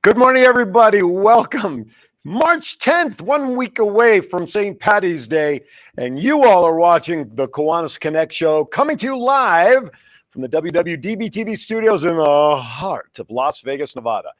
Good morning, everybody. Welcome. March 10th, 1 week away from St. Paddy's Day, and you all are watching the Kiwanis Connects show, coming to you live from the WWDBTV studios in the heart of Las Vegas, Nevada.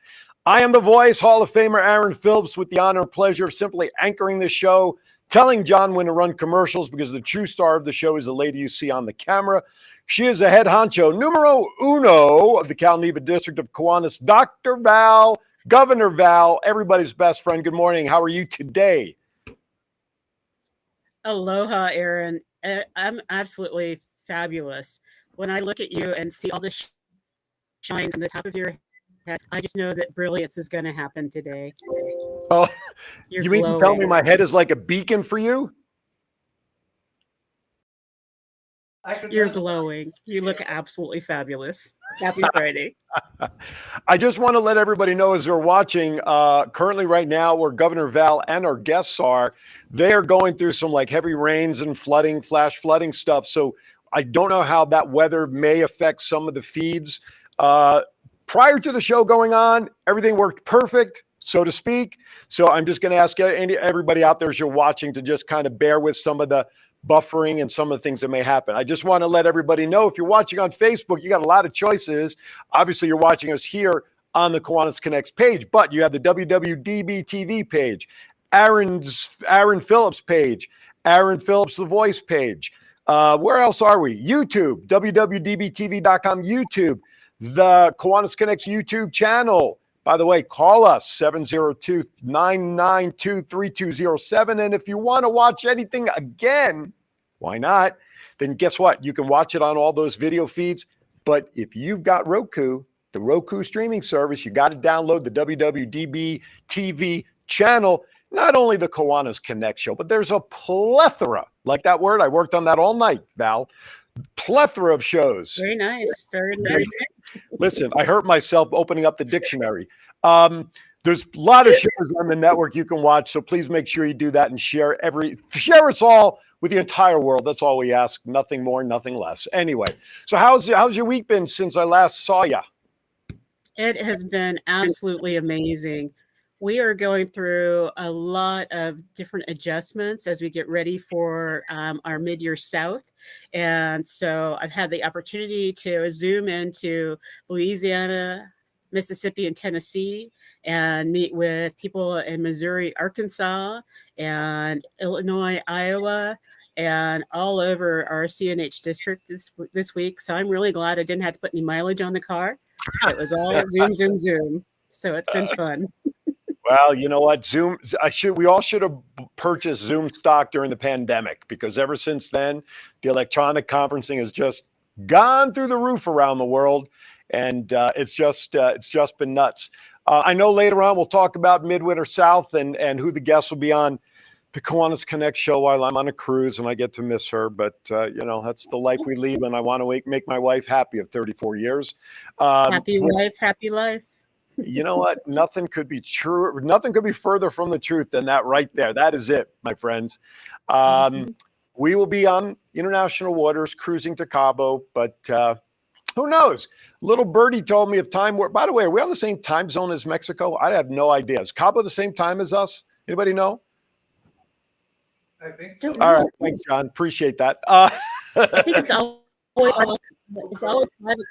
I am the voice, Hall of Famer Aaron Phillips, with the honor and pleasure of simply anchoring the show, telling John when to run commercials, because the true star of the show is the lady you see on the camera. She is the head honcho, numero uno of the Cal Neva District of Kiwanis, Dr. Val, Governor Val, everybody's best friend. Good morning. How are you today? Aloha, Aaron. I'm absolutely fabulous. When I look at you and see all the shine from the top of your head, I just know that brilliance is going to happen today. Oh, You're you mean to tell me my head is like a beacon for you? You're glowing. You look absolutely fabulous. Happy Friday. I just want to let everybody know, as they're watching, currently right now, where Governor Val and our guests are, they are going through some like heavy rains and flooding, flash flooding stuff. So I don't know how that weather may affect some of the feeds. Prior to the show going on, everything worked perfect, so to speak. So I'm just going to ask everybody out there as you're watching to just kind of bear with some of the buffering and some of the things that may happen. I just want to let everybody know, if you're watching on Facebook, you got a lot of choices. Obviously, you're watching us here on the Kiwanis Connects page, but you have the WWDBTV page, Aaron Phillips page, Aaron Phillips The Voice page. Where else are we? YouTube, WWDBTV.com YouTube, the Kiwanis Connects YouTube channel. By the way, call us 702-992-3207. And if you want to watch anything again, why not? Then guess what? You can watch it on all those video feeds. But if you've got Roku, the Roku streaming service, you got to download the WWDB TV channel. Not only the Kiwanis Connect show, but there's a plethora, like that word. I worked on that all night, Val. Plethora of shows. Very nice. Very nice. Listen, I hurt myself opening up the dictionary. There's a lot of shows on the network you can watch, so please make sure you do that and share us all with the entire world. That's all we ask. Nothing more, nothing less. Anyway, so how's your week been since I last saw you? It has been absolutely amazing. We are going through a lot of different adjustments as we get ready for our mid-year South. And so I've had the opportunity to zoom into Louisiana, Mississippi, and Tennessee, and meet with people in Missouri, Arkansas, and Illinois, Iowa, and all over our CNH district this week. So I'm really glad I didn't have to put any mileage on the car. It was all zoom, zoom, zoom. So it's been fun. Well, you know what? We all should have purchased Zoom stock during the pandemic, because ever since then, the electronic conferencing has just gone through the roof around the world, and it's just been nuts. I know later on we'll talk about Midwinter South and who the guests will be on the Kiwanis Connect show while I'm on a cruise, and I get to miss her. But that's the life we lead, and I want to make my wife happy of 34 years. Happy wife, happy life. You know what? Nothing could be true. Nothing could be further from the truth than that right there. That is it, my friends. We will be on international waters, cruising to Cabo, but who knows? Little birdie told me by the way, are we on the same time zone as Mexico? I have no idea. Is Cabo the same time as us? Anybody know? I think so. All right. Thanks, John. Appreciate that. I think it's always 5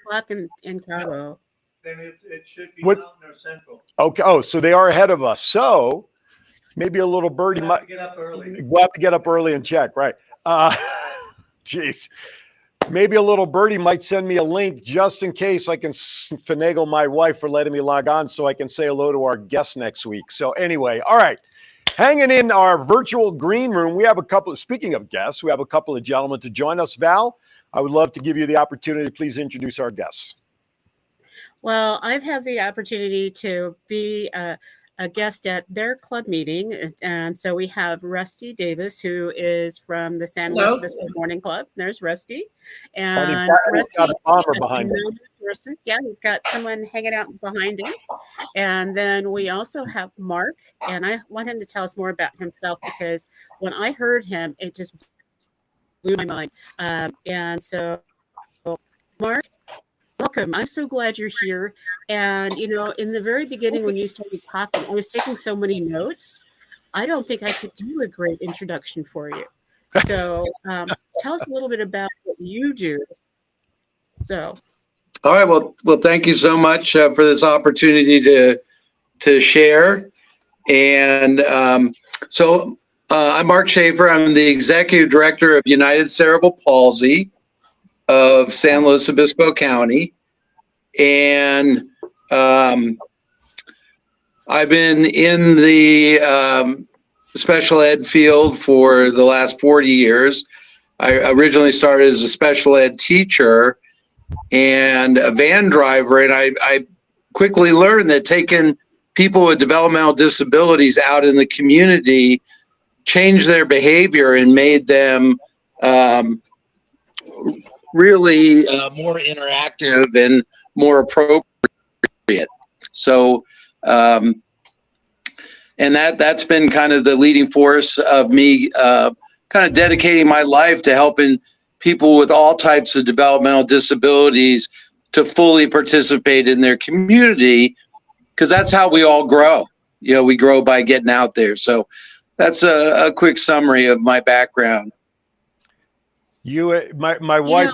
o'clock in Cabo. Then it should be Mountain or Central. Okay. Oh, so they are ahead of us. So maybe a little birdie We'll have to get up early. We'll have to get up early and check, right? Geez. Maybe a little birdie might send me a link just in case I can finagle my wife for letting me log on, so I can say hello to our guests next week. So anyway, all right. Hanging in our virtual green room, we have speaking of guests, we have a couple of gentlemen to join us. Val, I would love to give you the opportunity to please introduce our guests. Well, I've had the opportunity to be a guest at their club meeting. And so we have Rusty Davis, who is from the San Luis Obispo Morning Club. There's Rusty. And Rusty got a bomber behind him. Yeah, he's got someone hanging out behind him. And then we also have Mark. And I want him to tell us more about himself, because when I heard him, it just blew my mind. And so, Mark, welcome. welcome. I'm so glad you're here. And, in the very beginning when you started talking, I was taking so many notes. I don't think I could do a great introduction for you. So tell us a little bit about what you do. So. All right. Well, thank you so much for this opportunity to share. And I'm Mark Schaefer. I'm the executive director of United Cerebral Palsy of San Luis Obispo County, and I've been in the special ed field for the last 40 years. I originally started as a special ed teacher and a van driver, and I quickly learned that taking people with developmental disabilities out in the community changed their behavior and made them really more interactive and more appropriate. So, and that's been kind of the leading force of me kind of dedicating my life to helping people with all types of developmental disabilities to fully participate in their community, because that's how we all grow. We grow by getting out there. So that's a quick summary of my background. My wife,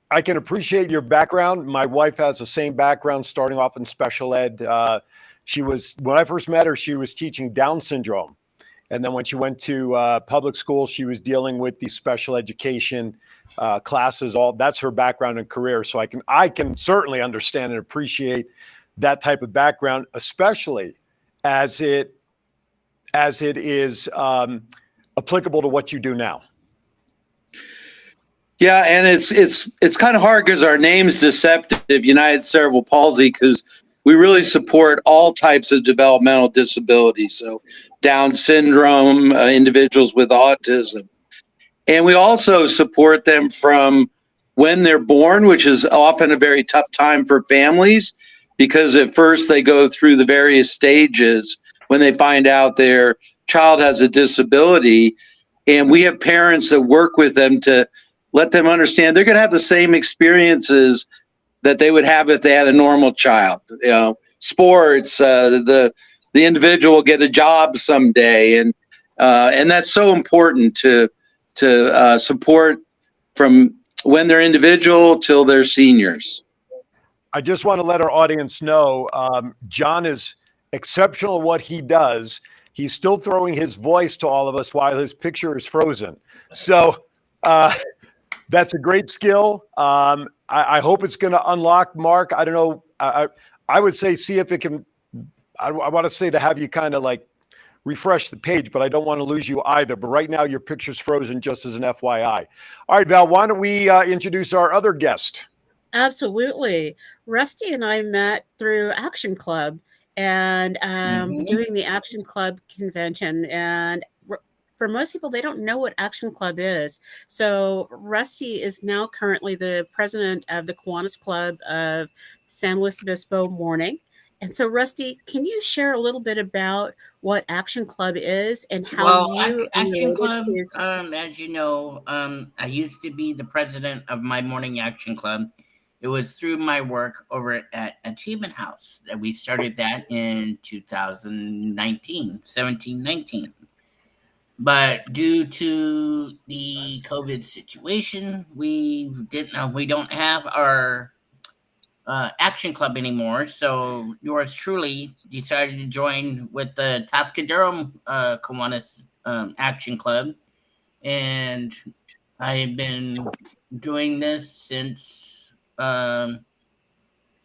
I can appreciate your background. My wife has the same background, starting off in special ed. When I first met her, she was teaching Down syndrome. And then when she went to public school, she was dealing with the special education classes. That's her background and career. So I can certainly understand and appreciate that type of background, especially as it is applicable to what you do now. Yeah, and it's kind of hard because our name's deceptive, United Cerebral Palsy, because we really support all types of developmental disabilities. So Down syndrome, individuals with autism. And we also support them from when they're born, which is often a very tough time for families, because at first they go through the various stages when they find out their child has a disability. And we have parents that work with them to let them understand they're going to have the same experiences that they would have if they had a normal child. Sports, the individual will get a job someday, and that's so important to support from when they're individual till they're seniors. I just want to let our audience know, John is exceptional at what he does. He's still throwing his voice to all of us while his picture is frozen. So that's a great skill. I hope it's going to unlock, Mark. I don't know. I would say see if it can. I want to say to have you kind of like refresh the page, but I don't want to lose you either. But right now your picture's frozen, just as an FYI. All right, Val, why don't we introduce our other guest? Absolutely. Rusty and I met through Action Club and doing the Action Club convention. And for most people, they don't know what Action Club is. So Rusty is now currently the president of the Kiwanis Club of San Luis Obispo Morning. And so, Rusty, can you share a little bit about what Action Club is and how Action Club, as you know, I used to be the president of my morning Action Club. It was through my work over at Achievement House that we started that in 2019. But due to the COVID situation, we don't have our Action Club anymore. So yours truly decided to join with the Tascadero Kiwanis Action Club, and I've been doing this since a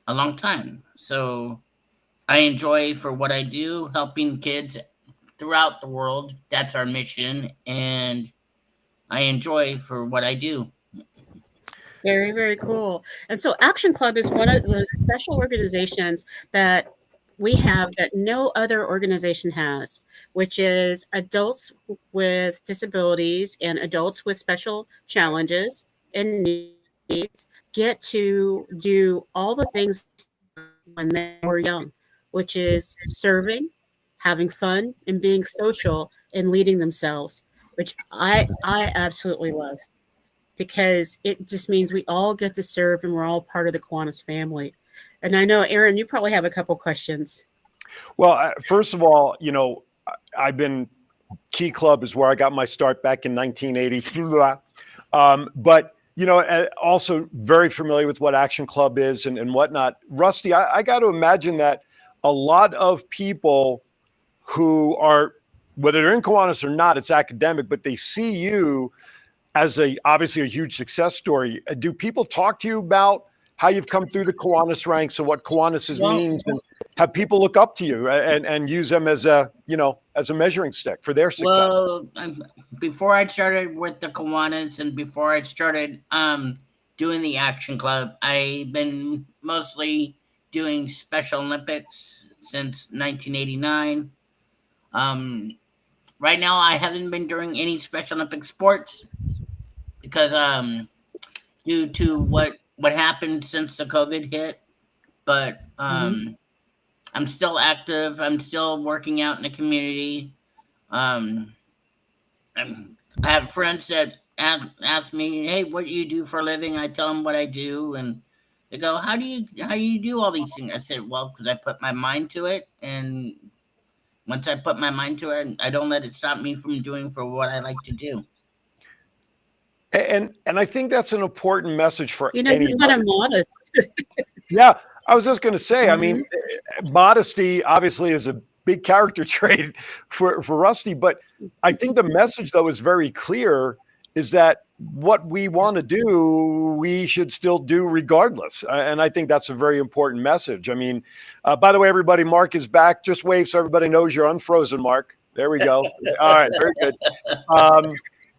long time. So I enjoy for what I do, helping kids throughout the world. That's our mission, and I enjoy for what I do. Very, very cool. And so Action Club is one of those special organizations that we have that no other organization has, which is adults with disabilities and adults with special challenges and needs get to do all the things when they were young, which is serving, having fun, and being social and leading themselves, which I absolutely love. because it just means we all get to serve and we're all part of the Kiwanis family. And I know, Aaron, you probably have a couple questions. Well, first of all, I've been Key Club is where I got my start back in 1980. But also very familiar with what Action Club is and whatnot. Rusty, I got to imagine that a lot of people who are, whether they're in Kiwanis or not, it's academic, but they see you as obviously a huge success story. Do people talk to you about how you've come through the Kiwanis ranks and what Kiwanis means, and have people look up to you and use them as a measuring stick for their success? Well, before I started with the Kiwanis and before I started doing the Action Club, I've been mostly doing Special Olympics since 1989. Right now, I haven't been doing any Special Olympic sports because due to what happened since the COVID hit. But I'm still active. I'm still working out in the community. I have friends that ask me, "Hey, what do you do for a living?" I tell them what I do, and they go, "How do you do all these things?" I said, "Well, because I put my mind to it, and once I put my mind to it, I don't let it stop me from doing for what I like to do." And I think that's an important message for anybody. You're kind of modest. Yeah, I was just going to say, I mean, modesty obviously is a big character trait for Rusty, but I think the message, though, is very clear, is that what we want to do, we should still do regardless. And I think that's a very important message. I mean, by the way, everybody, Mark is back. Just wave so everybody knows you're unfrozen, Mark. There we go. All right, very good.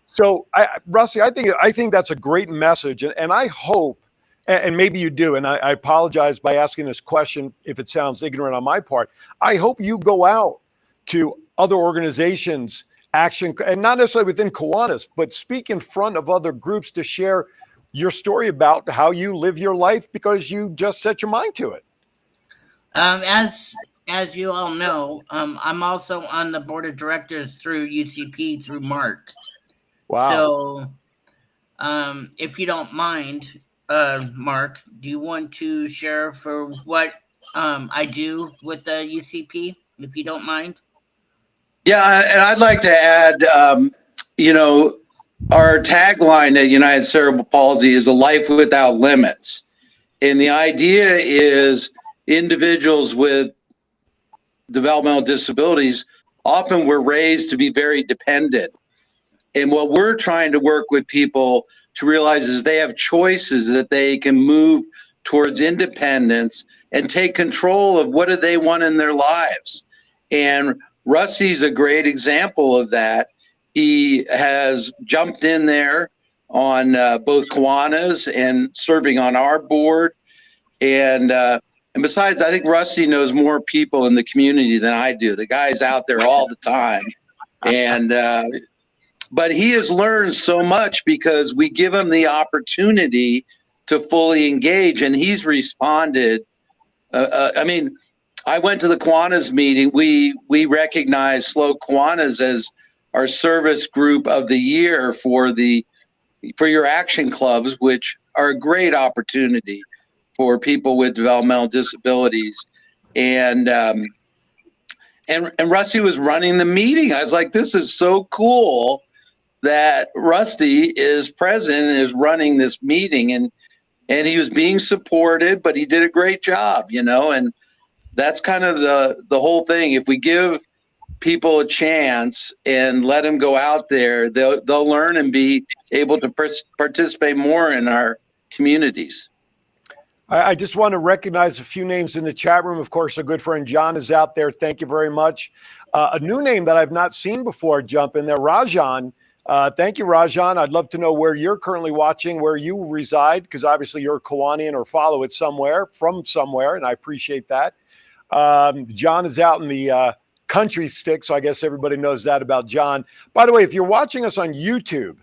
So, Rusty, I think that's a great message, and I hope, and maybe you do, and I apologize by asking this question if it sounds ignorant on my part. I hope you go out to other organizations, Action, and not necessarily within Kiwanis, but speak in front of other groups to share your story about how you live your life because you just set your mind to it. As you all know, I'm also on the board of directors through UCP through Mark. Wow. So, if you don't mind, Mark, do you want to share for what I do with the UCP, if you don't mind? Yeah, and I'd like to add, our tagline at United Cerebral Palsy is a life without limits. And the idea is individuals with developmental disabilities often were raised to be very dependent. And what we're trying to work with people to realize is they have choices, that they can move towards independence and take control of what do they want in their lives. And Rusty's a great example of that. He has jumped in there on both Kiwanis and serving on our board. And besides, I think Rusty knows more people in the community than I do. The guy's out there all the time. And but he has learned so much because we give him the opportunity to fully engage, and he's responded. I mean, I went to the Kiwanis meeting. We recognized Slow Kiwanis as our service group of the year for your action clubs, which are a great opportunity for people with developmental disabilities. And Rusty was running the meeting. I was like, this is so cool that Rusty is present and is running this meeting, and he was being supported, but he did a great job, and that's kind of the whole thing. If we give people a chance and let them go out there, they'll learn and be able to participate more in our communities. I just want to recognize a few names in the chat room. Of course, our good friend John is out there. Thank you very much. A new name that I've not seen before jump in there, Rajan. Thank you, Rajan. I'd love to know where you're currently watching, where you reside, because obviously you're a Kiwanian or follow it from somewhere, and I appreciate that. John is out in the country stick, so I guess everybody knows that about John. By the way, if you're watching us on YouTube,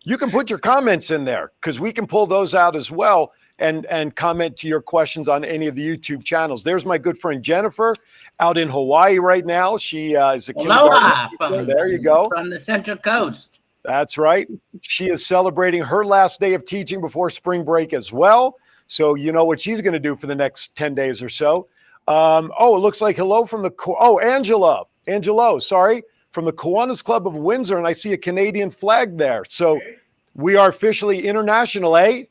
you can put your comments in there because we can pull those out as well and comment to your questions on any of the YouTube channels. There's my good friend Jennifer out in Hawaii right now. She is a Aloha, kindergarten teacher. There you go. From the Central Coast. That's right. She is celebrating her last day of teaching before spring break as well. So you know what she's going to do for the next 10 days or so. It looks like hello from Angelo, sorry, from the Kiwanis Club of Windsor, and I see a Canadian flag there. So we are officially international, eh?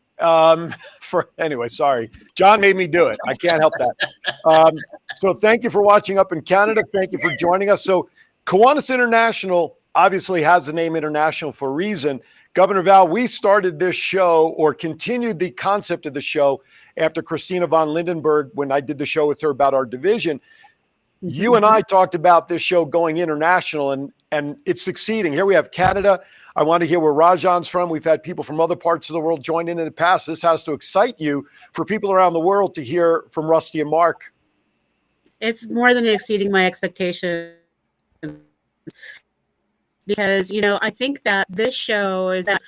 Anyway, sorry. John made me do it. I can't help that. So thank you for watching up in Canada. Thank you for joining us. So Kiwanis International obviously has the name international for a reason. Governor Val, we started this show or continued the concept of the show after Christina von Lindenberg, when I did the show with her about our division. You and I talked about this show going international, and it's succeeding. Here we have Canada. I want to hear where Rajan's from. We've had people from other parts of the world join in the past. This has to excite you for people around the world to hear from Rusty and Mark. It's more than exceeding my expectations. Because, I think that this show is a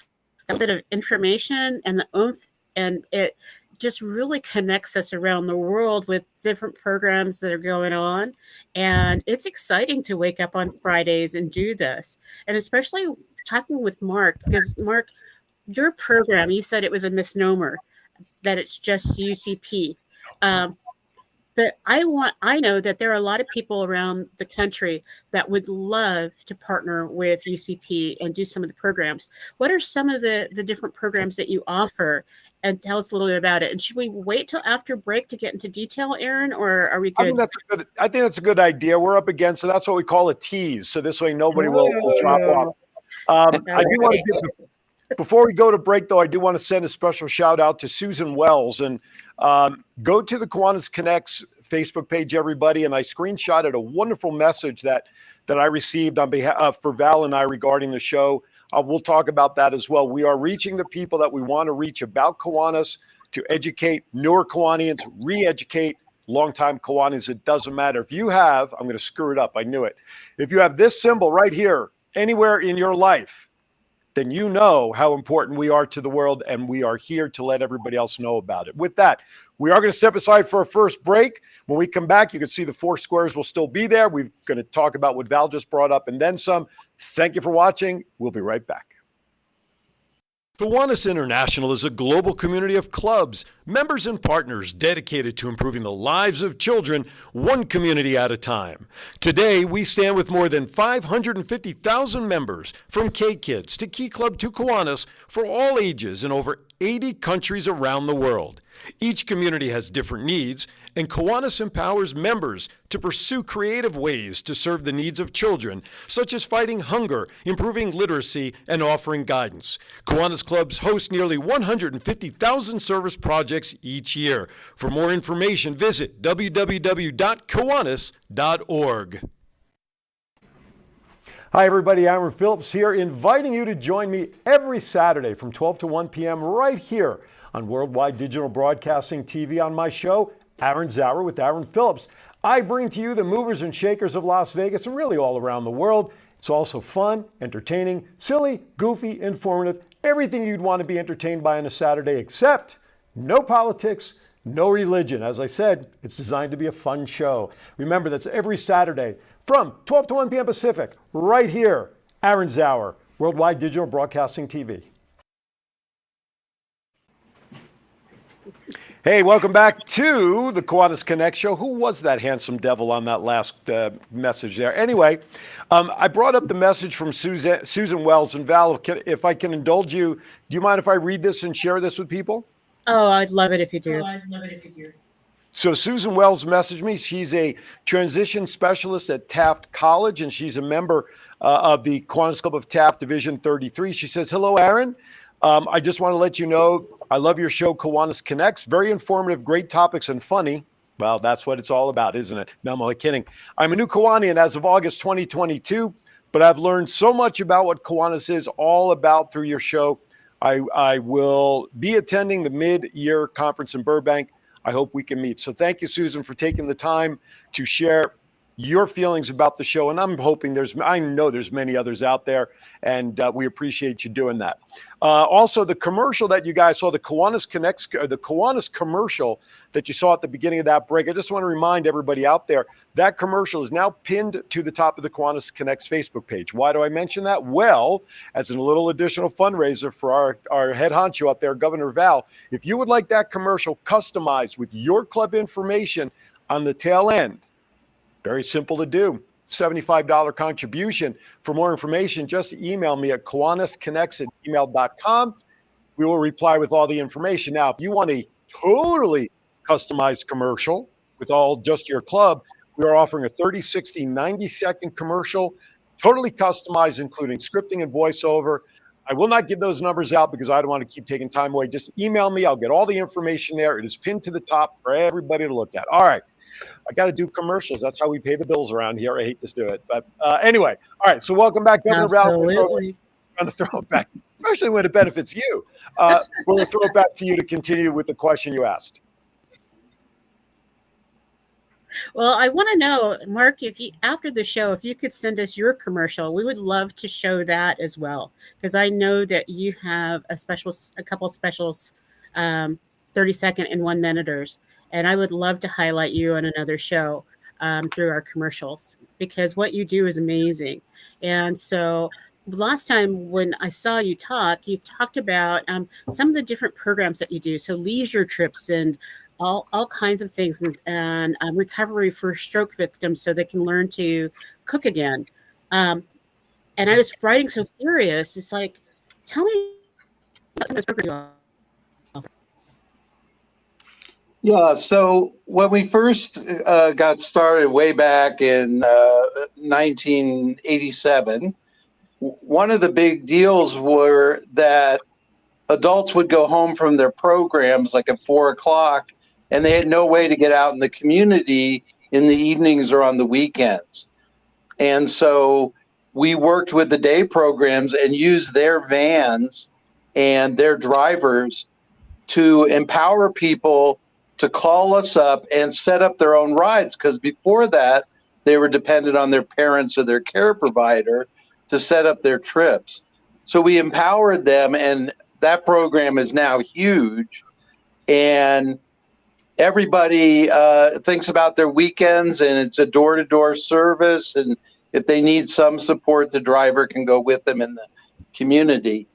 bit of information and the oomph, and it just really connects us around the world with different programs that are going on. And it's exciting to wake up on Fridays and do this. And especially talking with Mark, because Mark, your program, you said it was a misnomer, that it's just UCP. But I know that there are a lot of people around the country that would love to partner with UCP and do some of the programs. What are some of the different programs that you offer? And tell us a little bit about it. And should we wait till after break to get into detail, Aaron, or are we good? I think that's a good idea. We're up against it. That's what we call a tease. So this way nobody will drop off. I do want to before we go to break, though, I do want to send a special shout out to Susan Wells, and go to the Kiwanis Connects Facebook page, everybody. And I screenshotted a wonderful message that I received on behalf for Val and I regarding the show. We'll talk about that as well. We are reaching the people that we want to reach about Kiwanis, to educate newer Kiwanians, re-educate longtime Kiwanis. It doesn't matter. If you have, I'm going to screw it up, I knew it. If you have this symbol right here, anywhere in your life, then you know how important we are to the world, and we are here to let everybody else know about it. With that, we are going to step aside for a first break. When we come back, you can see the four squares will still be there. We're going to talk about what Val just brought up and then some. Thank you for watching. We'll be right back. Kiwanis International is a global community of clubs, members, and partners dedicated to improving the lives of children one community at a time. Today, we stand with more than 550,000 members, from K-Kids to Key Club to Kiwanis, for all ages in over 80 countries around the world. Each community has different needs, and Kiwanis empowers members to pursue creative ways to serve the needs of children, such as fighting hunger, improving literacy, and offering guidance. Kiwanis clubs host nearly 150,000 service projects each year. For more information, visit www.kiwanis.org. Hi, everybody. Aaron Phillips here, inviting you to join me every Saturday from 12 to 1 p.m. right here on Worldwide Digital Broadcasting TV on my show, Aaron's Hour with Aaron Phillips. I bring to you the movers and shakers of Las Vegas and really all around the world. It's also fun, entertaining, silly, goofy, informative, everything you'd want to be entertained by on a Saturday, except no politics, no religion. As I said, it's designed to be a fun show. Remember, that's every Saturday from 12 to 1 p.m. Pacific, right here, Aaron's Hour, Worldwide Digital Broadcasting TV. Hey, welcome back to the Kiwanis Connect show. Who was that handsome devil on that last message there? Anyway, I brought up the message from Susan Wells. And Val, if I can indulge you, do you mind if I read this and share this with people? Oh, I'd love it if you do. So Susan Wells messaged me. She's a transition specialist at Taft College, and she's a member of the Kiwanis Club of Taft Division 33. She says, hello, Aaron. I just want to let you know I love your show, Kiwanis Connects. Very informative, great topics, and funny. Well, that's what it's all about, isn't it? No, I'm only kidding. I'm a new Kiwanian as of August 2022, but I've learned so much about what Kiwanis is all about through your show. I will be attending the mid-year conference in Burbank. I hope we can meet. So thank you, Susan, for taking the time to share your feelings about the show. And I'm hoping I know there's many others out there, and we appreciate you doing that. Also, the commercial that you guys saw, the Kiwanis Connects, the Kiwanis commercial that you saw at the beginning of that break, I just want to remind everybody out there, that commercial is now pinned to the top of the Kiwanis Connects Facebook page. Why do I mention that? Well, as a little additional fundraiser for our head honcho up there, Governor Val, if you would like that commercial customized with your club information on the tail end, very simple to do. $75 contribution. For more information, just email me at kiwanisconnects@gmail.com. We will reply with all the information. Now, if you want a totally customized commercial with all just your club, we are offering a 30, 60, 90-second commercial, totally customized, including scripting and voiceover. I will not give those numbers out because I don't want to keep taking time away. Just email me. I'll get all the information there. It is pinned to the top for everybody to look at. All right. I got to do commercials. That's how we pay the bills around here. I hate to do it. But anyway, all right. So welcome back, Governor Val. Absolutely. I'm going to throw it back, especially when it benefits you. We're going to throw it back to you to continue with the question you asked. Well, I want to know, Mark, if you, after the show, if you could send us your commercial, we would love to show that as well. Because I know that you have a couple specials, 30-second and 1-minuters. And I would love to highlight you on another show through our commercials, because what you do is amazing. And so last time when I saw you talk, you talked about some of the different programs that you do. So leisure trips and all kinds of things, and recovery for stroke victims so they can learn to cook again. And I was writing so curious. It's like, tell me about some of those programs. Yeah, so when we first got started way back in 1987, one of the big deals were that adults would go home from their programs like at 4 o'clock, and they had no way to get out in the community in the evenings or on the weekends. And so we worked with the day programs and used their vans and their drivers to empower people to call us up and set up their own rides, because before that, they were dependent on their parents or their care provider to set up their trips. So we empowered them, and that program is now huge. And everybody thinks about their weekends, and it's a door-to-door service. And if they need some support, the driver can go with them in the community.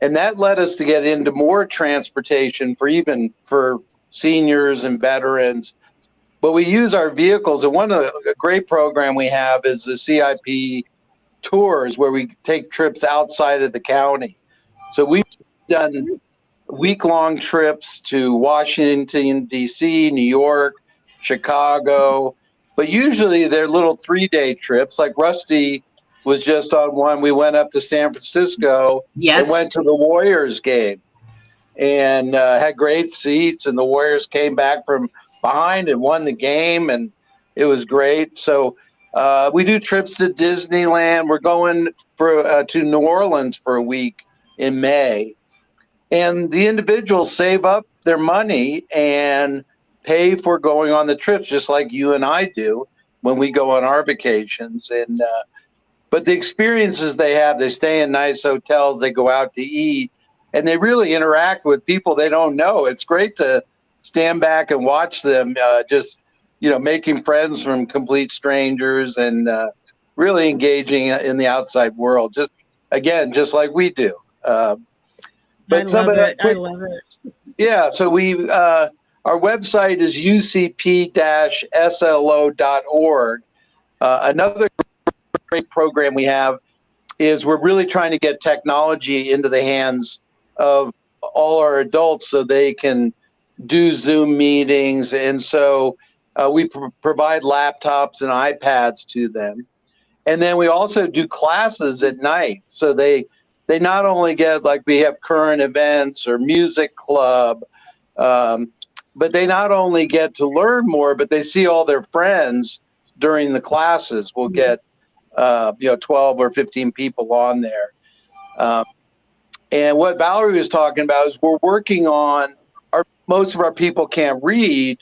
And that led us to get into more transportation for seniors and veterans. But we use our vehicles, and a great program we have is the CIP tours, where we take trips outside of the county. So we've done week-long trips to Washington, D.C., New York, Chicago, but usually they're little 3-day trips. Like Rusty was just on one. We went up to San Francisco and went to the Warriors game and had great seats, and the Warriors came back from behind and won the game, and it was great. So we do trips to Disneyland. We're going to New Orleans for a week in May. And the individuals save up their money and pay for going on the trips, just like you and I do when we go on our vacations. And but the experiences they have, they stay in nice hotels, they go out to eat, and they really interact with people they don't know. It's great to stand back and watch them just, making friends from complete strangers and really engaging in the outside world, just like we do. I love it. Yeah, so our website is ucp-slo.org. Another great program we have is we're really trying to get technology into the hands of all our adults so they can do Zoom meetings. And so we provide laptops and iPads to them. And then we also do classes at night. So they not only get, like, we have current events or music club, but they not only get to learn more, but they see all their friends during the classes. We'll get 12 or 15 people on there. And what Valerie was talking about is we're working on most of our people can't read,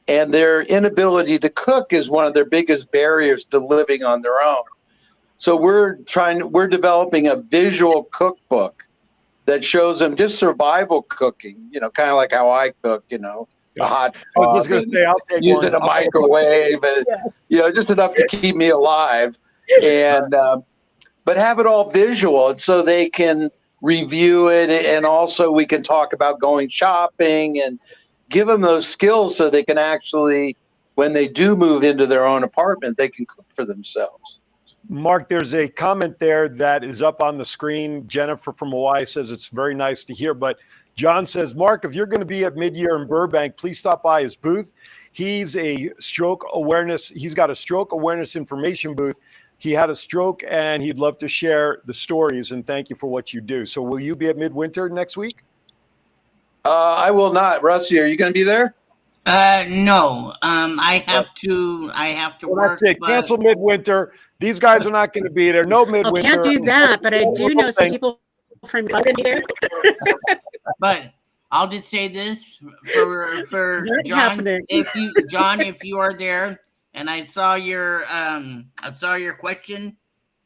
and their inability to cook is one of their biggest barriers to living on their own. So we're developing a visual cookbook that shows them just survival cooking, kind of like how I cook, a hot I was just dog going to say, I'll take using one. a microwave, and, Yes. just enough to keep me alive. And but have it all visual, and so they can review it, and also we can talk about going shopping and give them those skills so they can actually, when they do move into their own apartment, they can cook for themselves. Mark, there's a comment there that is up on the screen. Jennifer from Hawaii says it's very nice to hear, but John says, Mark, if you're going to be at Midyear in Burbank, please stop by his booth. He's got a stroke awareness information booth. He had a stroke and he'd love to share the stories, and thank you for what you do. So will you be at Midwinter next week? I will not. Rusty, are you going to be there? No. I have to Well, work. that's it. Cancel Midwinter. These guys are not going to be there. No I Midwinter. can't do that, but I do know some people from there. But I'll just say this for Not John. happening. If you are there, and I saw your question,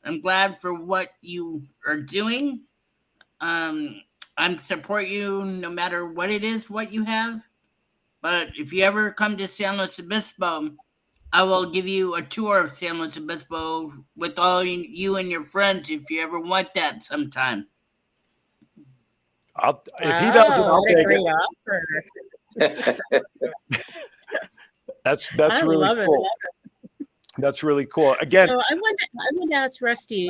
I'm glad for what you are doing. I'm support you no matter what it is, what you have. But if you ever come to San Luis Obispo, I will give you a tour of San Luis Obispo with all you and your friends if you ever want that sometime. If he doesn't, I'll what a take great it. offer. That's I really love cool. it. That's really cool. Again, So I want to ask Rusty.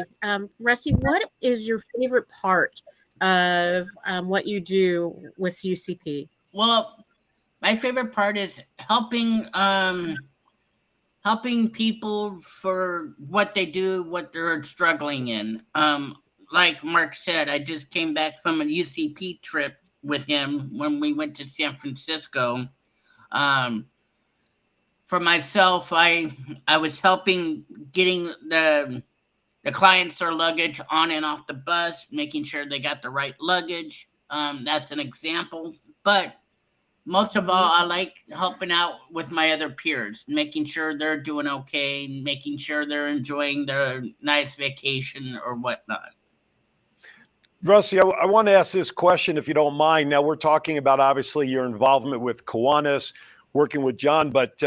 Rusty, what is your favorite part of what you do with UCP? Well, my favorite part is helping people for what they do, what they're struggling in. Like Mark said, I just came back from a UCP trip with him when we went to San Francisco. For myself, I was helping getting the clients their luggage on and off the bus, making sure they got the right luggage. That's an example. But most of all, I like helping out with my other peers, making sure they're doing okay, making sure they're enjoying their nice vacation or whatnot. Rusty, I want to ask this question, if you don't mind. Now, we're talking about, obviously, your involvement with Kiwanis, working with John, but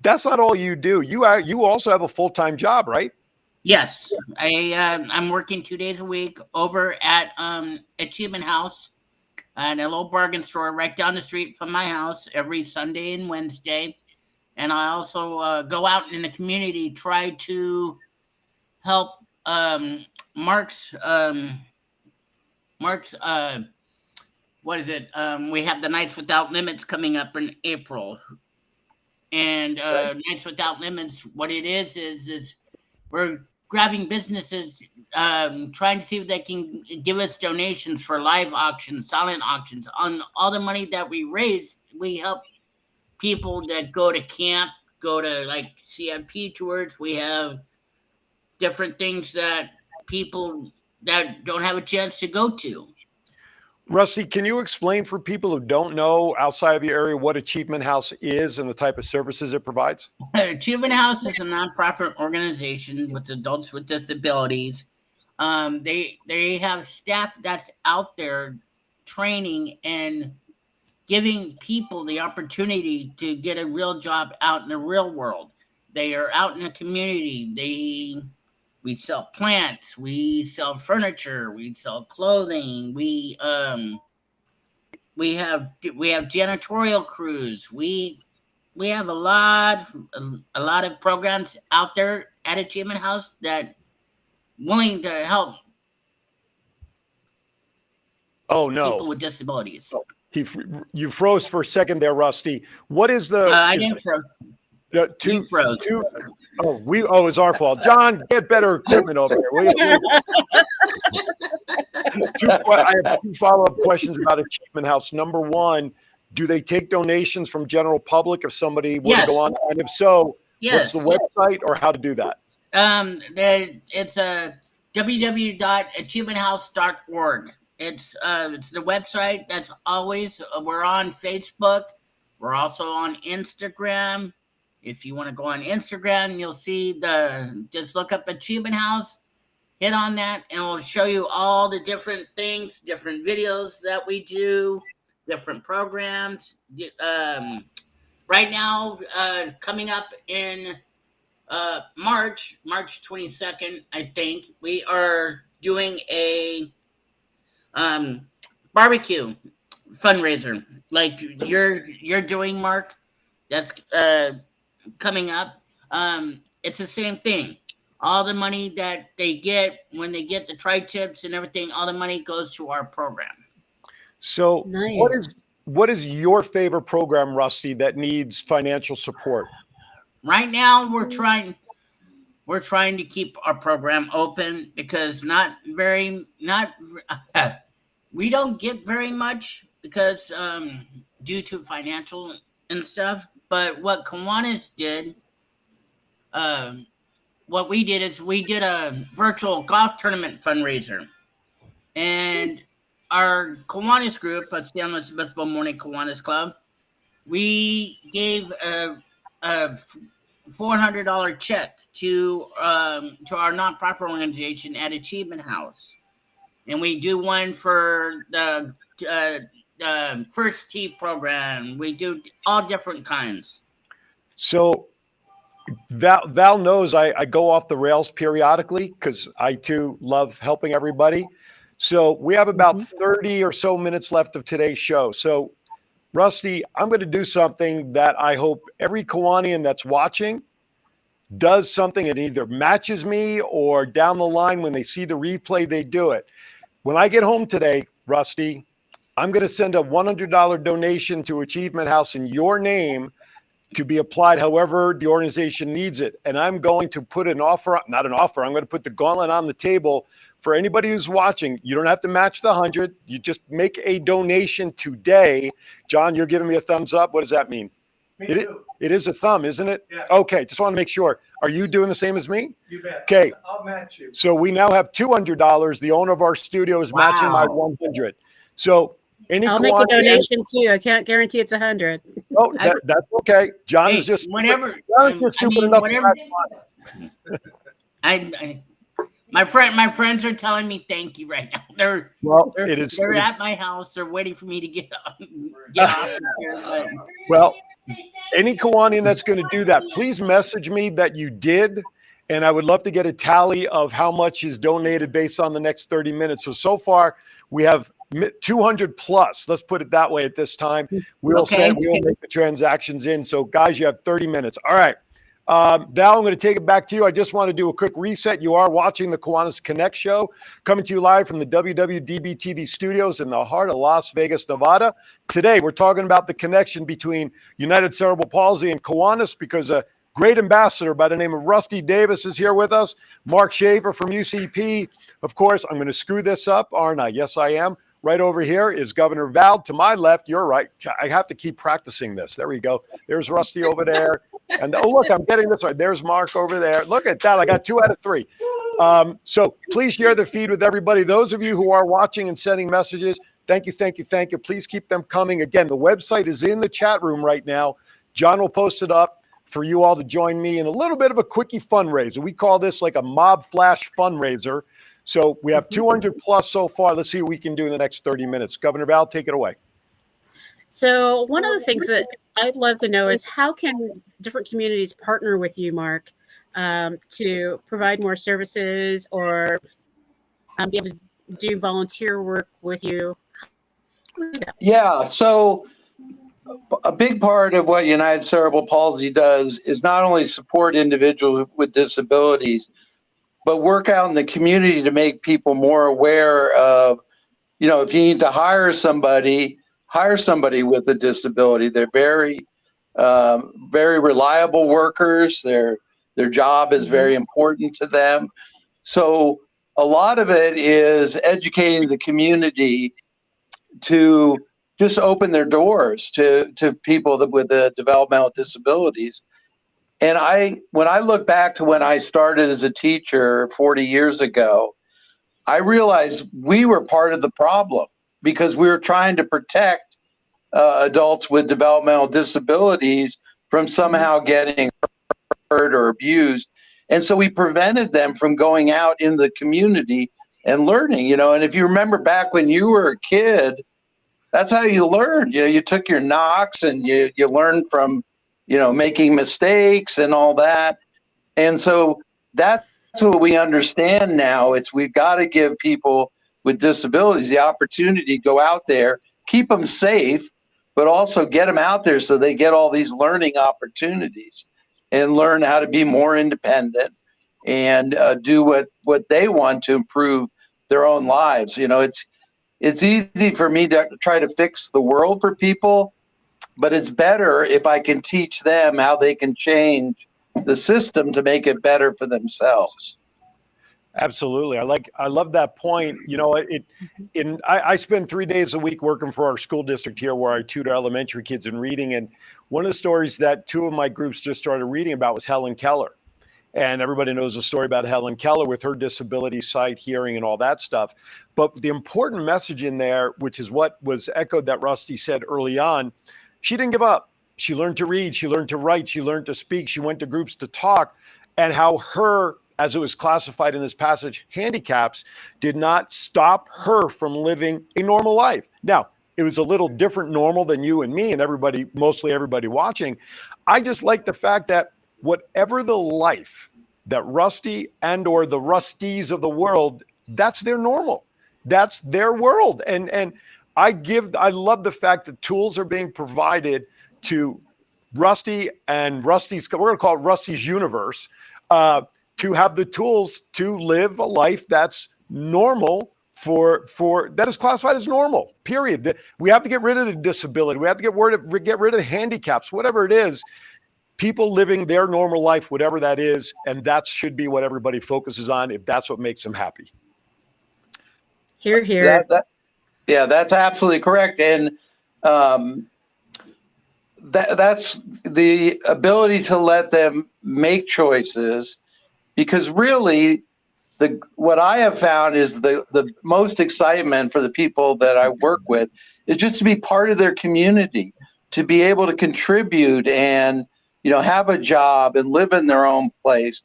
that's not all you do. You also have a full-time job, right? Yes. I'm working 2 days a week over at Achievement House, at a little bargain store right down the street from my house every Sunday and Wednesday. And I also go out in the community, try to help Mark's what is it? We have the Nights Without Limits coming up in April. And Nights Without Limits, what it is we're grabbing businesses, trying to see if they can give us donations for live auctions, silent auctions. On all the money that we raise, we help people that go to camp, go to like CIP tours. We have different things that people that don't have a chance to go to. Rusty, can you explain for people who don't know outside of the area what Achievement House is and the type of services it provides? Achievement House is a nonprofit organization with adults with disabilities. They have staff that's out there training and giving people the opportunity to get a real job out in the real world. They are out in the community. We sell plants, we sell furniture, we sell clothing, we have janitorial crews. We have a lot of programs out there at Achievement House that willing to help people with disabilities. You froze for a second there, Rusty. What is the? I didn't froze. You froze. It's our fault. John, get better equipment over here. I have two follow-up questions about Achievement House. Number one, do they take donations from general public if somebody were to go on? And if so, what's the website or how to do that? It's www.achievementhouse.org. It's the website. That's always we're on Facebook. We're also on Instagram. If you want to go on Instagram, you'll see just look up Achievement House, hit on that, and it'll show you all the different things, different videos that we do, different programs. Right now, coming up in March 22nd, I think, we are doing a barbecue fundraiser like you're doing, Mark. That's coming up. It's the same thing. All the money that they get when they get the tri-tips and everything, all the money goes to our program. So Nice. what is your favorite program, Rusty, that needs financial support? Right now, we're trying to keep our program open because we don't get very much because due to financial and stuff. But what Kiwanis did, what we did is we did a virtual golf tournament fundraiser, and our Kiwanis group, San Luis Obispo Morning Kiwanis Club, we gave a $400 check to our nonprofit organization at Achievement House, and we do one for the First Tee program. We do all different kinds. So Val knows I go off the rails periodically because I too love helping everybody. So we have about 30 or so minutes left of today's show. So Rusty, I'm going to do something that I hope every Kiwanian that's watching does something that either matches me or down the line when they see the replay, they do it. When I get home today, Rusty, I'm going to send a $100 donation to Achievement House in your name to be applied however the organization needs it. And I'm going to put an offer, not an offer, I'm going to put the gauntlet on the table for anybody who's watching. You don't have to match the 100. You just make a donation today. John, you're giving me a thumbs up. What does that mean? Me too. It is a thumb, isn't it? Yeah. Okay, just want to make sure. Are you doing the same as me? You bet. Okay. I'll match you. So we now have $200. The owner of our studio is matching my 100. So any I'll make a Kiwanian- donation too. I can't guarantee it's 100. Oh, that's okay. John is just whenever. John is just stupid enough to match mine. My friends are telling me thank you right now. They're at my house. They're waiting for me to get off here. But. Well, any Kiwanian that's going to do that, please message me that you did, and I would love to get a tally of how much is donated based on the next 30 minutes. So far, we have 200 plus. Let's put it that way at this time. We'll make the transactions in. So, guys, you have 30 minutes. All right. Val, I'm going to take it back to you. I just want to do a quick reset. You are watching the Kiwanis Connects show, coming to you live from the WWDBTV studios in the heart of Las Vegas, Nevada. Today, we're talking about the connection between United Cerebral Palsy and Kiwanis because a great ambassador by the name of Rusty Davis is here with us. Mark Schaefer from UCP. Of course, I'm going to screw this up, aren't I? Yes, I am. Right over here is Governor Val. To my left, you're right. I have to keep practicing this. There we go. There's Rusty over there. And oh, look, I'm getting this right. There's Mark over there. Look at that. I got 2 out of 3. So please share the feed with everybody. Those of you who are watching and sending messages, thank you, thank you, thank you. Please keep them coming. Again, the website is in the chat room right now. John will post it up for you all to join me in a little bit of a quickie fundraiser. We call this like a mob flash fundraiser. So we have 200 plus so far. Let's see what we can do in the next 30 minutes. Governor Val, take it away. So one of the things that I'd love to know is how can different communities partner with you, Mark, to provide more services or be able to do volunteer work with you? Yeah, so a big part of what United Cerebral Palsy does is not only support individuals with disabilities, but work out in the community to make people more aware of, if you need to hire somebody with a disability. They're very, very reliable workers. Their job is very important to them. So a lot of it is educating the community to just open their doors to people with developmental disabilities. And when I look back to when I started as a teacher 40 years ago, I realized we were part of the problem because we were trying to protect adults with developmental disabilities from somehow getting hurt or abused. And so we prevented them from going out in the community and learning, and if you remember back when you were a kid, that's how you learned. You took your knocks and you learned from, making mistakes and all that. And so that's what we understand now. We've got to give people with disabilities the opportunity to go out there, keep them safe, but also get them out there so they get all these learning opportunities and learn how to be more independent and do what they want to improve their own lives. It's easy for me to try to fix the world for people, but it's better if I can teach them how they can change the system to make it better for themselves. Absolutely. I love that point. I spend 3 days a week working for our school district here where I tutor elementary kids in reading. And one of the stories that two of my groups just started reading about was Helen Keller. And everybody knows the story about Helen Keller with her disability, sight, hearing, and all that stuff. But the important message in there, which is what was echoed that Rusty said early on, she didn't give up. She learned to read, she learned to write, she learned to speak, she went to groups to talk, and how her, as it was classified in this passage, handicaps did not stop her from living a normal life. Now, it was a little different normal than you and me and everybody, mostly everybody watching. I just like the fact that whatever the life that Rusty and or the Rusties of the world, that's their normal. That's their world. And I love the fact that tools are being provided to Rusty and Rusty's, we're going to call it Rusty's universe, to have the tools to live a life that's normal for that is classified as normal, period. We have to get rid of the disability. We have to get rid of handicaps, whatever it is. People living their normal life, whatever that is, and that should be what everybody focuses on if that's what makes them happy. Hear, hear. Yeah, that's absolutely correct. And that's the ability to let them make choices, because really what I have found is the most excitement for the people that I work with is just to be part of their community, to be able to contribute and have a job and live in their own place.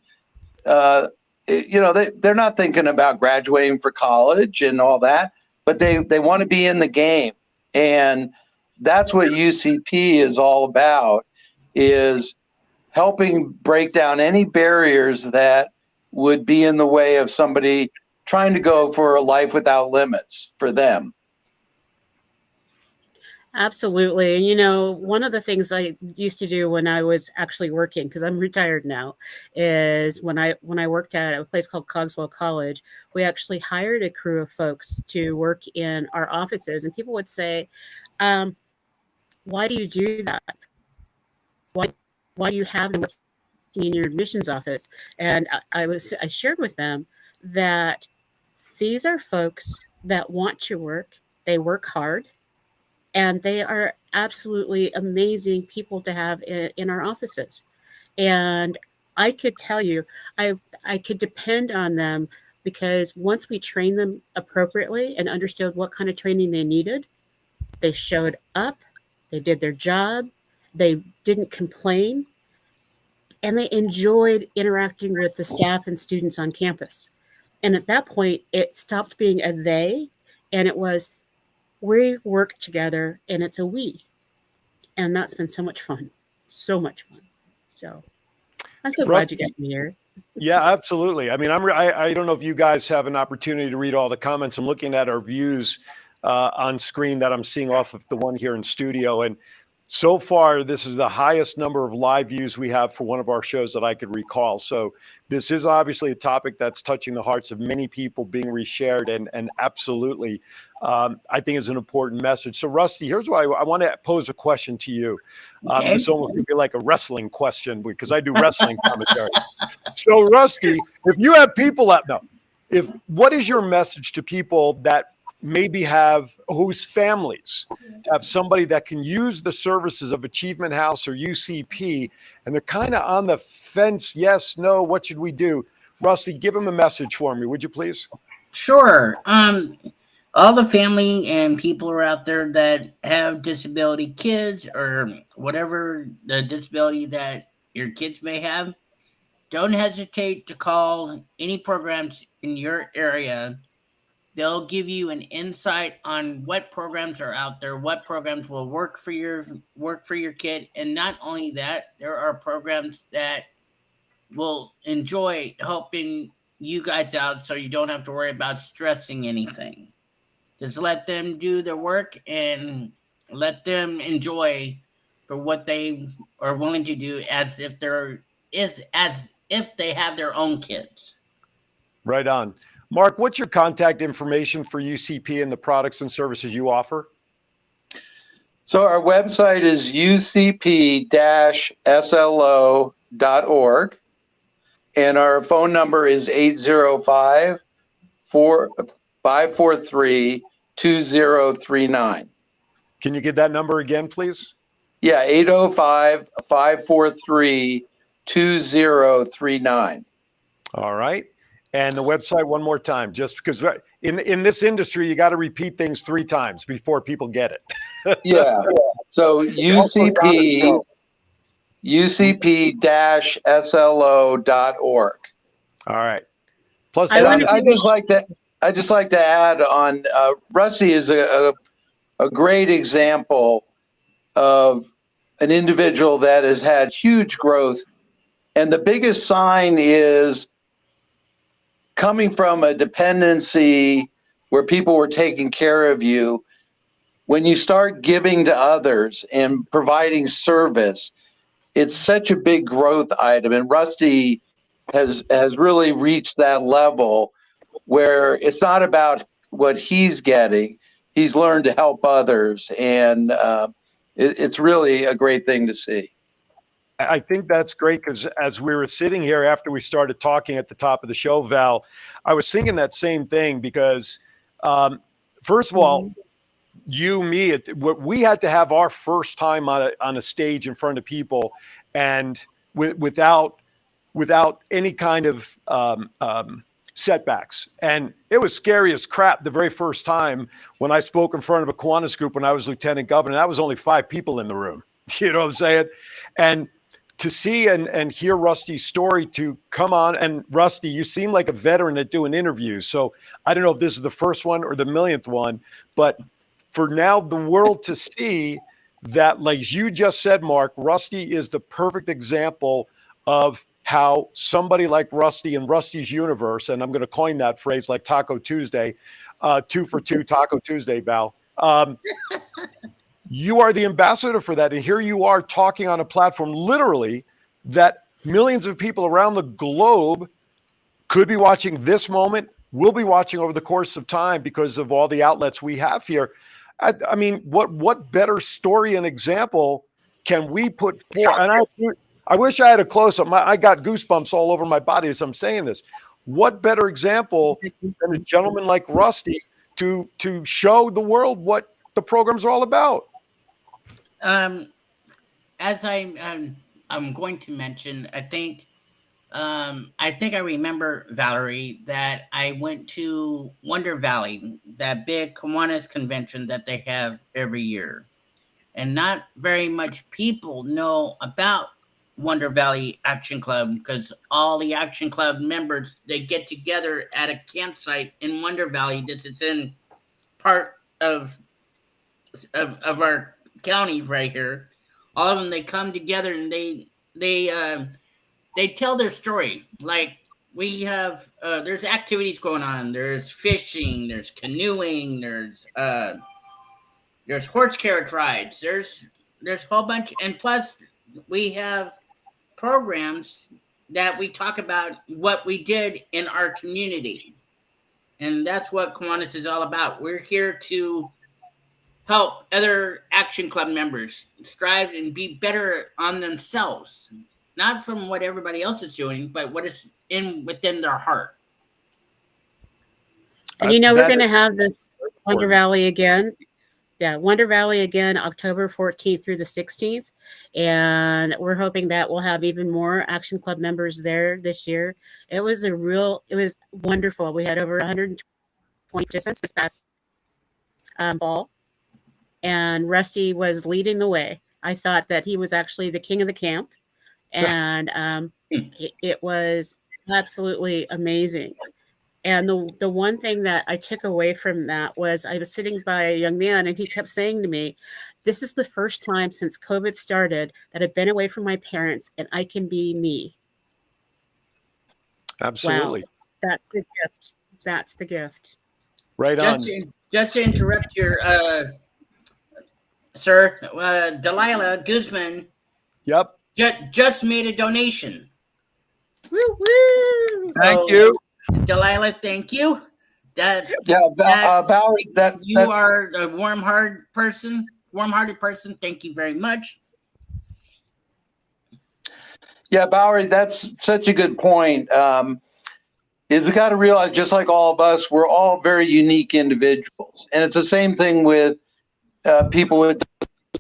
They're not thinking about graduating for college and all that, but they want to be in the game. And that's what UCP is all about, is helping break down any barriers that would be in the way of somebody trying to go for a life without limits for them. Absolutely. And one of the things I used to do when I was actually working, because I'm retired now, is when I worked at a place called Cogswell College, we actually hired a crew of folks to work in our offices. And people would say, why do you do that? Why do you have them working in your admissions office? And I shared with them that these are folks that want to work. They work hard. And they are absolutely amazing people to have in our offices. And I could tell you, I could depend on them, because once we trained them appropriately and understood what kind of training they needed, they showed up, they did their job, they didn't complain, and they enjoyed interacting with the staff and students on campus. And at that point, it stopped being a they, and it was, we work together, and it's a we. And that's been so much fun. So much fun. So I'm so glad you guys are here. Yeah, absolutely. I mean, I don't know if you guys have an opportunity to read all the comments. I'm looking at our views on screen that I'm seeing off of the one here in studio. And so far, this is the highest number of live views we have for one of our shows that I could recall. So this is obviously a topic that's touching the hearts of many people, being reshared, and absolutely, I think is an important message. So Rusty, here's why I want to pose a question to you. Okay. This almost could be like a wrestling question, because I do wrestling commentary. So Rusty, if you have people what is your message to people that maybe whose families have somebody that can use the services of Achievement House or UCP, and they're kind of on the fence, yes, no, what should we do? Rusty, give them a message for me, would you please? Sure. all the family and people are out there that have disability kids or whatever the disability that your kids may have, don't hesitate to call any programs in your area. They'll give you an insight on what programs are out there, what programs will work for your kid, and not only that, there are programs that will enjoy helping you guys out so you don't have to worry about stressing anything. Just let them do their work and let them enjoy for what they are willing to do as if they have their own kids. Right on. Mark, what's your contact information for UCP and the products and services you offer? So our website is ucp-slo.org, and our phone number is 805-543-2039. Can you give that number again, please? Yeah, 805-543-2039. All right. And the website one more time, just because in this industry, you got to repeat things 3 times before people get it. Yeah. So ucp-slo.org. All right. Plus, I just like to add on. Rusty is a great example of an individual that has had huge growth, and the biggest sign is coming from a dependency where people were taking care of you. When you start giving to others and providing service, it's such a big growth item. And Rusty has really reached that level where it's not about what he's getting. He's learned to help others. And it's really a great thing to see. I think that's great because as we were sitting here after we started talking at the top of the show, Val, I was thinking that same thing because, first of all, we had to have our first time on a stage in front of people, and without any kind of setbacks. And it was scary as crap the very first time when I spoke in front of a Kiwanis group when I was lieutenant governor. That was only 5 people in the room. You know what I'm saying? And to see and hear Rusty's story, to come on, and Rusty, you seem like a veteran at doing interviews. So I don't know if this is the first one or the millionth one, but for now the world to see that, like you just said, Mark, Rusty is the perfect example of how somebody like Rusty in Rusty's universe, and I'm going to coin that phrase like Taco Tuesday, 2 for 2 Taco Tuesday, Val. You are the ambassador for that. And here you are talking on a platform literally that millions of people around the globe could be watching this moment, will be watching over the course of time because of all the outlets we have here. I mean, what better story and example can we put forth? And I wish I had a close-up. I got goosebumps all over my body as I'm saying this. What better example than a gentleman like Rusty to show the world what the programs are all about? As I'm going to mention, I think I remember, Valerie, that I went to Wonder Valley, that big Kiwanis convention that they have every year, and not very much people know about Wonder Valley Action Club because all the Action Club members, they get together at a campsite in Wonder Valley. This is in part of our county right here. All of them, they come together and they tell their story. Like we have, there's activities going on. There's fishing, there's canoeing, there's horse carriage rides. There's a whole bunch, and plus we have programs that we talk about what we did in our community, and that's what Kiwanis is all about. We're here to help other Action Club members strive and be better on themselves, not from what everybody else is doing, but what is within their heart. And we're going to have this Wonder Valley again. Yeah, Wonder Valley again, October 14th through the 16th. And we're hoping that we'll have even more Action Club members there this year. It was wonderful. We had over 120 participants this past ball, and Rusty was leading the way. I thought that he was actually the king of the camp, and it was absolutely amazing. And the one thing that I took away from that was I was sitting by a young man, and he kept saying to me, "This is the first time since COVID started that I've been away from my parents, and I can be me." Absolutely. Wow, that's the gift. That's the gift. Right on. Just to interrupt your sir, Delilah Guzman. Yep. Just made a donation. Woo woo! Thank you, Delilah. Thank you. Valerie, You are a warm-hearted person. Thank you very much. Yeah, Valerie, that's such a good point. Is we got to realize, just like all of us, we're all very unique individuals, and it's the same thing with people with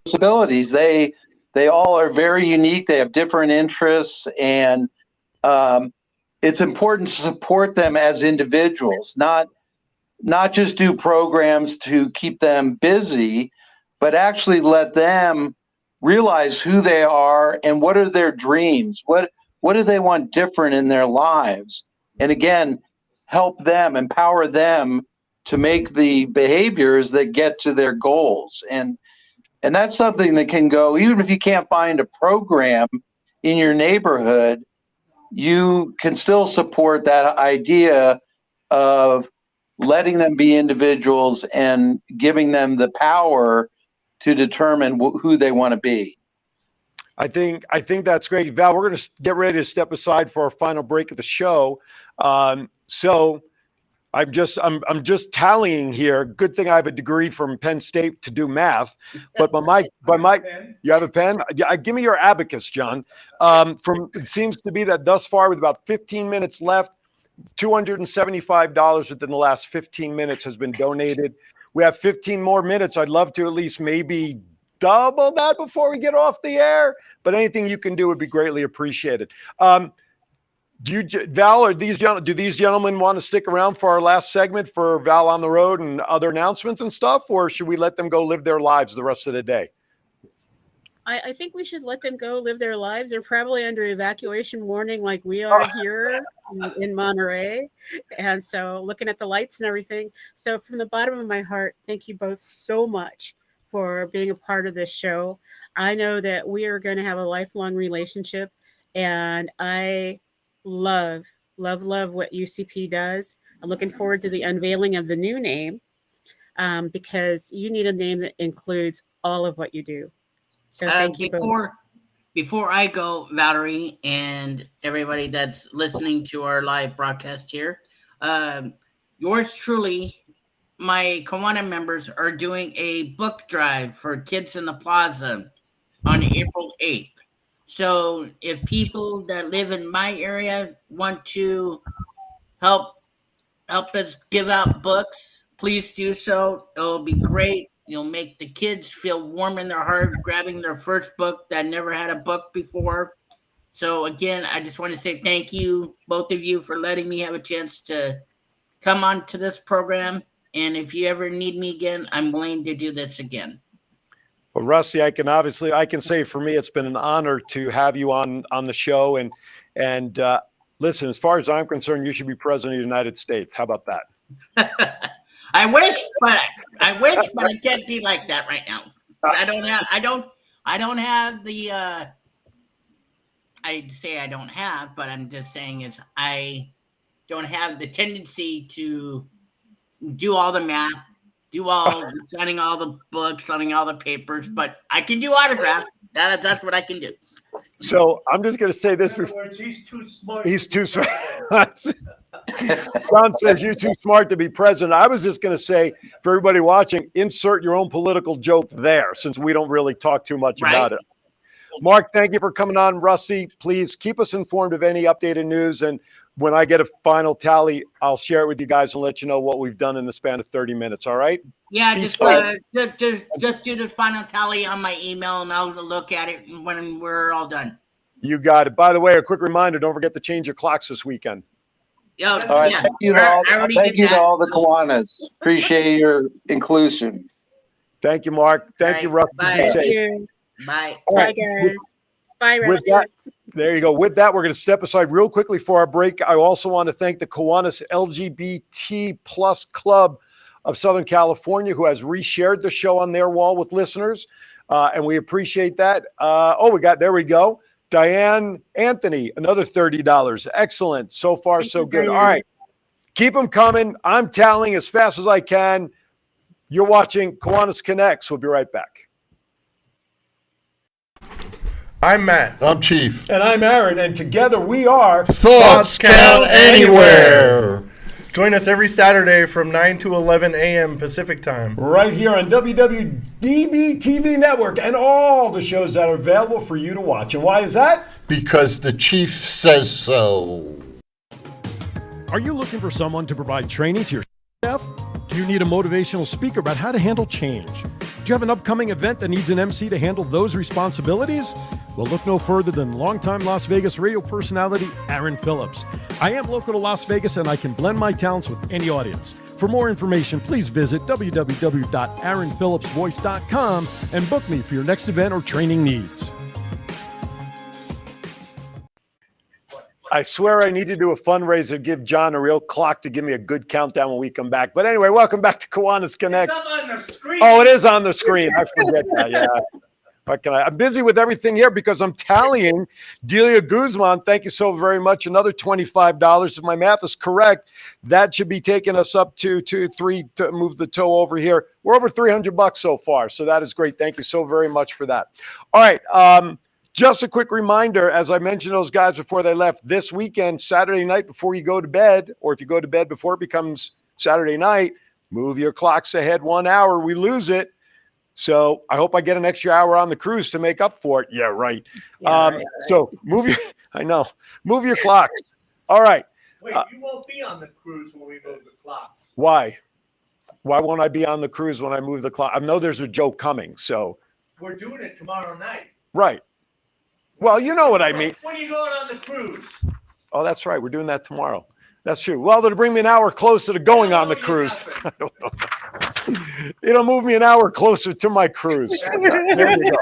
disabilities. They all are very unique. They have different interests, and it's important to support them as individuals, not just do programs to keep them busy, but actually let them realize who they are and what are their dreams. What do they want different in their lives? And again, help them, empower them to make the behaviors that get to their goals. And that's something that can go, even if you can't find a program in your neighborhood, you can still support that idea of letting them be individuals and giving them the power to determine who they want to be. I think that's great, Val. We're going to get ready to step aside for our final break of the show. So I'm just tallying here. Good thing I have a degree from Penn State to do math. But you have a pen? Yeah, give me your abacus, John. It seems to be that thus far, with about 15 minutes left, $275 within the last 15 minutes has been donated. We have 15 more minutes. I'd love to at least maybe double that before we get off the air, but anything you can do would be greatly appreciated. Val, do these gentlemen want to stick around for our last segment for Val on the Road and other announcements and stuff, or should we let them go live their lives the rest of the day? I think we should let them go live their lives. They're probably under evacuation warning like we are here in Monterey. And so looking at the lights and everything. So from the bottom of my heart, thank you both so much for being a part of this show. I know that we are going to have a lifelong relationship, and I love what UCP does. I'm looking forward to the unveiling of the new name, because you need a name that includes all of what you do. So thank you both. Before I go, Valerie, and everybody that's listening to our live broadcast here, yours truly, my Kiwanis members are doing a book drive for Kids in the Plaza on April 8th. So if people that live in my area want to help us give out books, please do so. It'll be great. You'll make the kids feel warm in their heart, grabbing their first book that never had a book before. So again, I just want to say thank you, both of you, for letting me have a chance to come on to this program. And if you ever need me again, I'm willing to do this again. Well, Rusty, I can say for me, it's been an honor to have you on the show. And listen, as far as I'm concerned, you should be president of the United States. How about that? I wish, but I can't be like that right now. I don't have the. I say I don't have, but I'm just saying is I don't have the tendency to do all the math, signing all the books, signing all the papers, but I can do autographs. That's what I can do. So I'm just going to say this. In other words, he's too smart. He's too smart. John says you're too smart to be president. I was just going to say, for everybody watching, insert your own political joke there, since we don't really talk too much about it. Mark, thank you for coming on. Rusty, please keep us informed of any updated news. And when I get a final tally, I'll share it with you guys and let you know what we've done in the span of 30 minutes. All right? Yeah, just do the final tally on my email, and I'll look at it when we're all done. You got it. By the way, a quick reminder, don't forget to change your clocks this weekend. Yo, All right, yeah, thank you to I all, already thank did you to that. all the Kiwanis. Appreciate your inclusion. Thank you, Mark. Thank you, All right, Russ. bye. Be Thank safe. you. Bye. All Bye, right. guys. Bye, With Rusty. that, there you go. With that, we're going to step aside real quickly for our break. I also want to thank the Kiwanis LGBT Plus Club of Southern California, who has reshared the show on their wall with listeners, and we appreciate that. There we go. Diane Anthony, another $30. Excellent. So far, Thank so you, good. Diane. All right. Keep them coming. I'm tallying as fast as I can. You're watching Kiwanis Connects. We'll be right back. I'm Matt. I'm Chief. And I'm Aaron, and together we are Thoughts count anywhere. Join us every Saturday from 9 to 11 a.m. Pacific time. right here on WWDBTV Network and all the shows that are available for you to watch. And why is that? Because the Chief says so. Are you looking for someone to provide training to your staff? Do you need a motivational speaker about how to handle change? Do you have an upcoming event that needs an MC to handle those responsibilities? Well, look no further than longtime Las Vegas radio personality Aaron Phillips. I am local to Las Vegas and I can blend my talents with any audience. For more information, please visit www.aaronphillipsvoice.com and book me for your next event or training needs. I swear I need to do a fundraiser, give John a real clock to give me a good countdown when we come back. But anyway, welcome back to Kiwanis Connects. It's up on the screen. Oh, it is on the screen. I forget that. Yeah. I'm busy with everything here because I'm tallying. Delia Guzman, thank you so very much. Another $25. If my math is correct, that should be taking us up to 3 to move the toe over here. We're over $300 so far. So that is great. Thank you so very much for that. All right. Just a quick reminder, as I mentioned those guys before they left, this weekend, Saturday night before you go to bed, or if you go to bed before it becomes Saturday night, move your clocks ahead 1 hour. We lose it. So I hope I get an extra hour on the cruise to make up for it. Yeah, right. Right. So move your clocks. All right. Wait, you won't be on the cruise when we move the clocks. Why? Why won't I be on the cruise when I move the clock? I know there's a joke coming. So, We're doing it tomorrow night. right. Well, you know what I mean. When are you going on the cruise? Oh, that's right. We're doing that tomorrow. That's true. Well, it'll bring me an hour closer to going on the cruise. I don't know. It'll move me an hour closer to my cruise. There you go.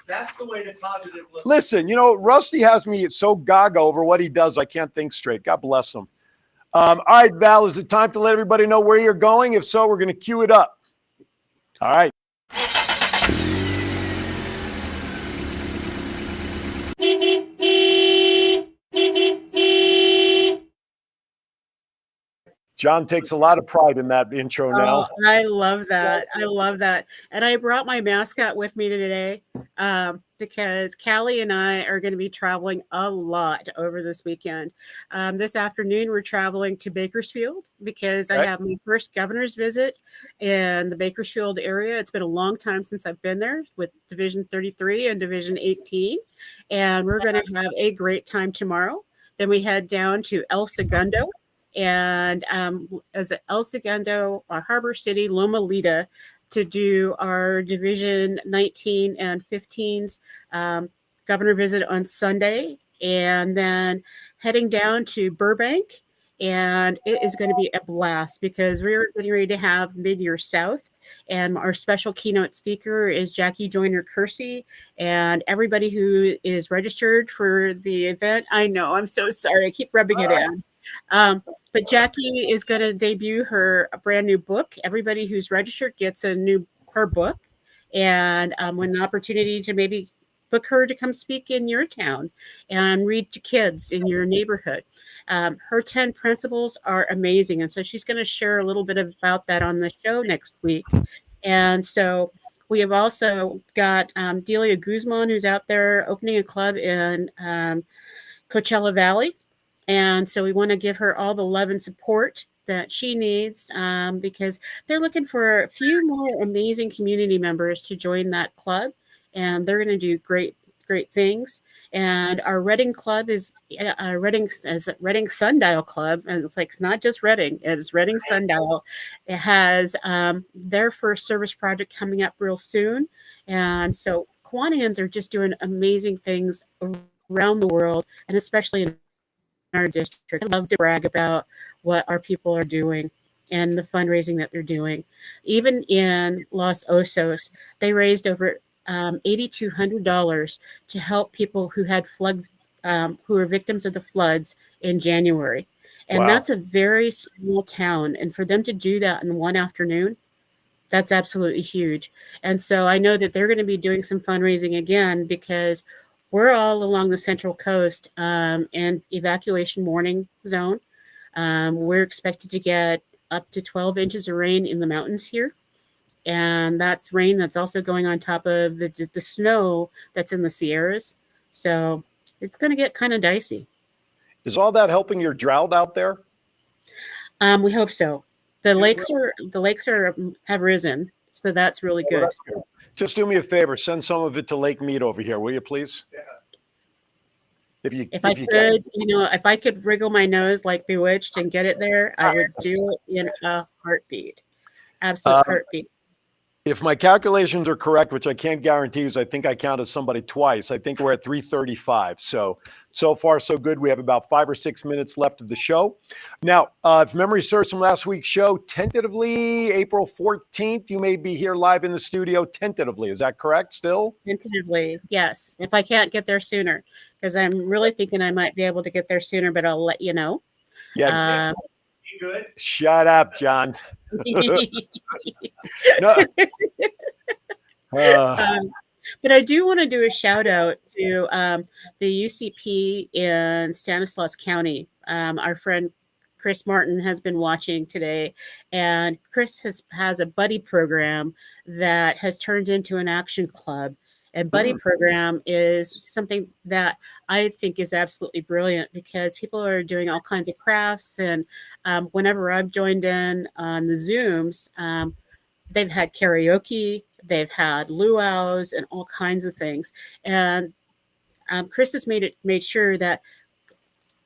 That's the way to positive look. Listen, Rusty has me so gaga over what he does, I can't think straight. God bless him. All right, Val, is it time to let everybody know where you're going? If so, we're going to cue it up. All right. John takes a lot of pride in that intro now. Oh, I love that. I love that. And I brought my mascot with me today because Callie and I are going to be traveling a lot over this weekend. This afternoon, we're traveling to Bakersfield because I have my first governor's visit in the Bakersfield area. It's been a long time since I've been there with Division 33 and Division 18. And we're going to have a great time tomorrow. Then we head down to El Segundo. And as El Segundo, our Harbor City, Loma Linda, to do our Division 19 and 15's governor visit on Sunday, and then heading down to Burbank. And it is going to be a blast because we're getting ready to have Mid-Year South. And our special keynote speaker is Jackie Joyner-Kersey. And everybody who is registered for the event, I know, I'm so sorry. I keep rubbing it in. But Jackie is going to debut her brand new book. Everybody who's registered gets her book, and an opportunity to maybe book her to come speak in your town and read to kids in your neighborhood. Her 10 principles are amazing, and so she's going to share a little bit about that on the show next week. And so we have also got Delia Guzman, who's out there opening a club in Coachella Valley. And so we want to give her all the love and support that she needs because they're looking for a few more amazing community members to join that club. And they're going to do great things. And our Reading club is Reading Sundial Club. And it's not just Reading, it's Reading Sundial. It has their first service project coming up real soon. And so Kiwanians are just doing amazing things around the world, and especially in our district. I love to brag about what our people are doing and the fundraising that they're doing. Even in Los Osos, they raised over $8,200 to help people who had who were victims of the floods in January. And Wow. that's a very small town. And for them to do that in one afternoon, that's absolutely huge. And so I know that they're going to be doing some fundraising again because we're all along the Central Coast and evacuation warning zone. We're expected to get up to 12 inches of rain in the mountains here. And that's rain that's also going on top of the snow that's in the Sierras. So it's going to get kind of dicey. Is all that helping your drought out there? We hope so. The lakes have risen, so that's really Well, good. that's good. Just do me a favor, send some of it to Lake Mead over here, will you please? Yeah. If I could, if I could wriggle my nose like Bewitched and get it there, I would do it in a heartbeat. Absolute heartbeat. If my calculations are correct, which I can't guarantee, because I think I counted somebody twice, I think we're at 3:35. So far, so good. We have about 5 or 6 minutes left of the show. Now, if memory serves from last week's show, tentatively April 14th, you may be here live in the studio. Tentatively, is that correct still? Tentatively, yes. If I can't get there sooner, because I'm really thinking I might be able to get there sooner, but I'll let you know. Yeah. You good? Shut up, John. No. But I do want to do a shout out to the UCP in Stanislaus County. Our friend Chris Martin has been watching today, and Chris has a buddy program that has turned into an action club. And buddy program is something that I think is absolutely brilliant because people are doing all kinds of crafts. And whenever I've joined in on the Zooms, they've had karaoke, they've had luau's, and all kinds of things. And Chris has made sure that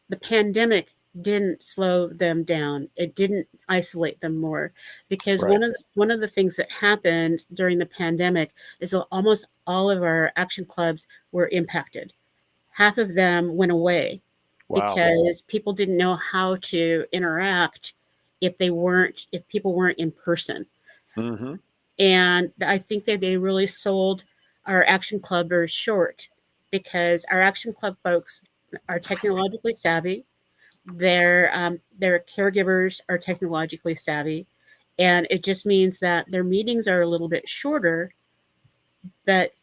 the pandemic didn't slow them down. It didn't isolate them more, because Right. one of the things that happened during the pandemic is that almost all of our action clubs were impacted. Half of them went away Wow. because people didn't know how to interact if people weren't in person. Mm-hmm. And I think that they really sold our action clubbers short, because our action club folks are technologically savvy. Their caregivers are technologically savvy, and it just means that their meetings are a little bit shorter, but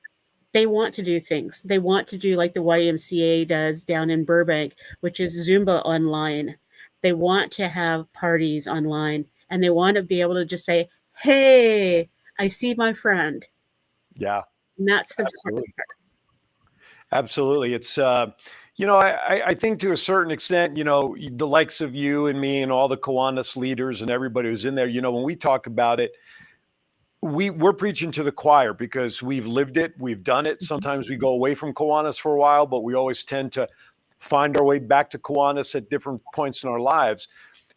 they want to do things. They want to do like the YMCA does down in Burbank, which is Zumba online. They want to have parties online, and they want to be able to just say, "Hey, I see my friend." Yeah. And that's the Absolutely. Absolutely. It's, I think to a certain extent, the likes of you and me and all the Kiwanis leaders and everybody who's in there, when we talk about it, we're preaching to the choir because we've lived it. We've done it. Sometimes we go away from Kiwanis for a while, but we always tend to find our way back to Kiwanis at different points in our lives.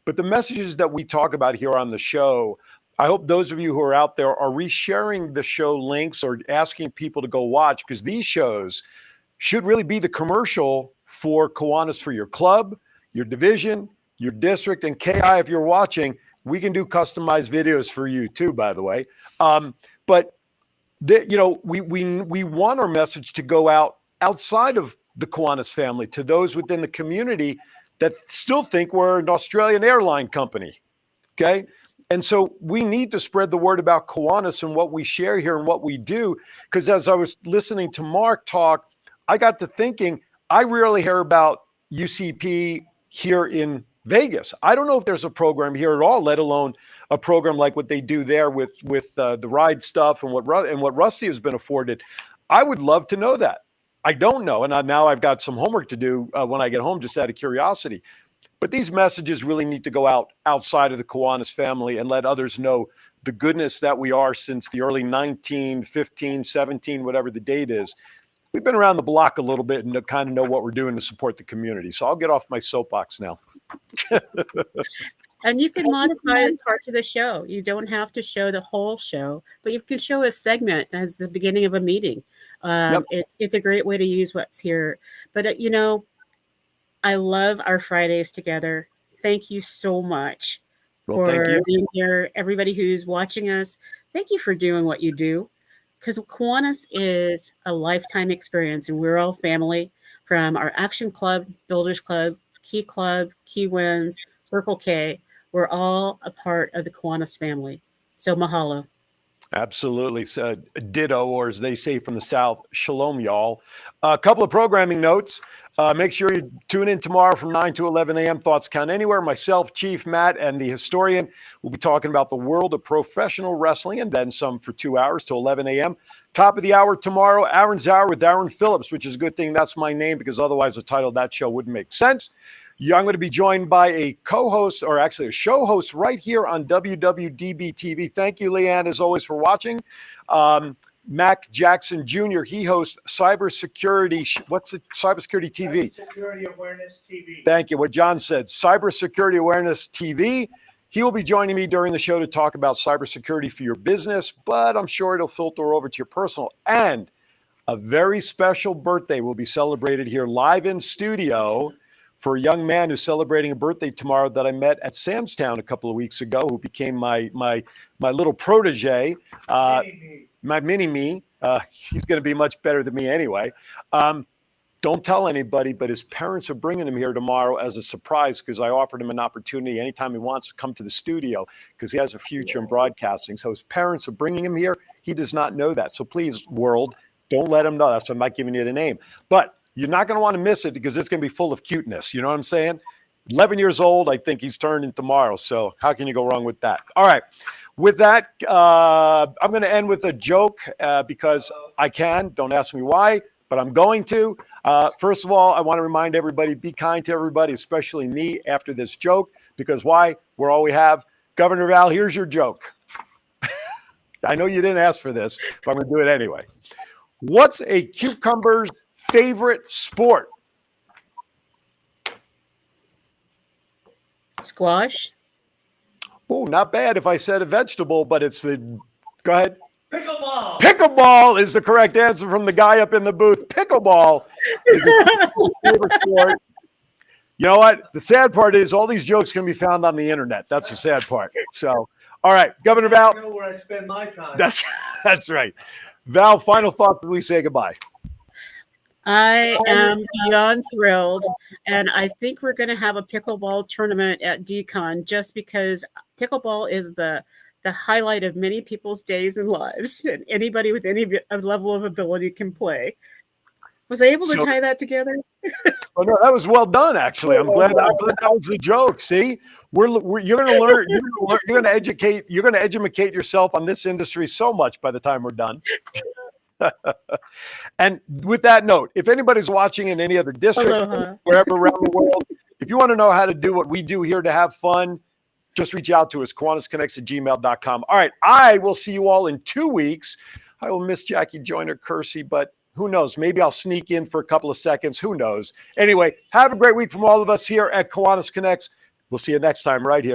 But the messages that we talk about here on the show, I hope those of you who are out there are resharing the show links or asking people to go watch, because these shows should really be the commercial for Kiwanis for your club, your division, your district, and KI. If you're watching, we can do customized videos for you too, by the way. But we want our message to go outside of the Kiwanis family to those within the community that still think we're an Australian airline company. Okay. And so we need to spread the word about Kiwanis and what we share here and what we do. Because as I was listening to Mark talk, I got to thinking, I rarely hear about UCP here in Vegas. I don't know if there's a program here at all, let alone a program like what they do there with the ride stuff and what Rusty has been afforded. I would love to know that. I don't know. And now I've got some homework to do when I get home, just out of curiosity. But these messages really need to go outside of the Kiwanis family and let others know the goodness that we are since the early 1915, 17, whatever the date is. We've been around the block a little bit and kind of know what we're doing to support the community. So I'll get off my soapbox now. And you can modify parts of the show. You don't have to show the whole show, but you can show a segment as the beginning of a meeting. It's a great way to use what's here. But, I love our Fridays together. Thank you so much Well, thank for you. being here. Everybody who's watching us, thank you for doing what you do. Because Kiwanis is a lifetime experience, and we're all family from our Action Club, Builders Club, Key Wins, Circle K. We're all a part of the Kiwanis family. So mahalo. Absolutely. Said ditto, or as they say from the South, shalom, y'all. A couple of programming notes. Make sure you tune in tomorrow from 9 to 11 a.m. Thoughts Count Anywhere. Myself, Chief Matt, and the historian will be talking about the world of professional wrestling and then some for 2 hours to 11 a.m. Top of the hour tomorrow, Aaron's Hour with Aaron Phillips, which is a good thing that's my name because otherwise the title of that show wouldn't make sense. Yeah, I'm going to be joined by a co-host, or actually a show host right here on WWDBTV. Thank you, Leanne, as always, for watching. Mac Jackson Jr., he hosts Cybersecurity. What's it? Cybersecurity TV. Security Awareness TV. Thank you. What John said, Cybersecurity Awareness TV. He will be joining me during the show to talk about cybersecurity for your business, but I'm sure it'll filter over to your personal. And a very special birthday will be celebrated here live in studio for a young man who's celebrating a birthday tomorrow that I met at Sam's Town a couple of weeks ago, who became my little protege, my mini-me. He's going to be much better than me anyway. Don't tell anybody, but his parents are bringing him here tomorrow as a surprise because I offered him an opportunity anytime he wants to come to the studio because he has a future in broadcasting. So his parents are bringing him here. He does not know that. So please, world, don't let him know. That's why I'm not giving you the name. But you're not going to want to miss it because it's going to be full of cuteness. You know what I'm saying? 11 years old, I think he's turning tomorrow. So how can you go wrong with that? All right. With that, I'm going to end with a joke because I can. Don't ask me why, but I'm going to. First of all, I want to remind everybody, be kind to everybody, especially me after this joke, because why? We're all we have. Governor Val, here's your joke. I know you didn't ask for this, but I'm going to do it anyway. What's a cucumber's favorite sport? Squash. Oh, not bad if I said a vegetable, but it's the, go ahead. Pickleball. Pickleball is the correct answer from the guy up in the booth. Pickleball is his favorite sport. You know what? The sad part is all these jokes can be found on the internet. That's the sad part. So, all right, Governor Val. I know where I spend my time. That's right. Val, final thought before we say goodbye. I am beyond thrilled, and I think we're going to have a pickleball tournament at DCon just because pickleball is the highlight of many people's days and lives, and anybody with any level of ability can play. Was I able to tie that together? Oh no, that was well done. Actually, I'm glad that was the joke. See, you're going to learn. You're going to educate. You're going to educate yourself on this industry so much by the time we're done. And with that note, if anybody's watching in any other district, wherever around the world, if you want to know how to do what we do here to have fun, just reach out to us, KiwanisConnects@gmail.com. All right, I will see you all in 2 weeks. I will miss Jackie Joyner-Kersey, but who knows? Maybe I'll sneak in for a couple of seconds. Who knows? Anyway, have a great week from all of us here at Kiwanis Connects. We'll see you next time right here.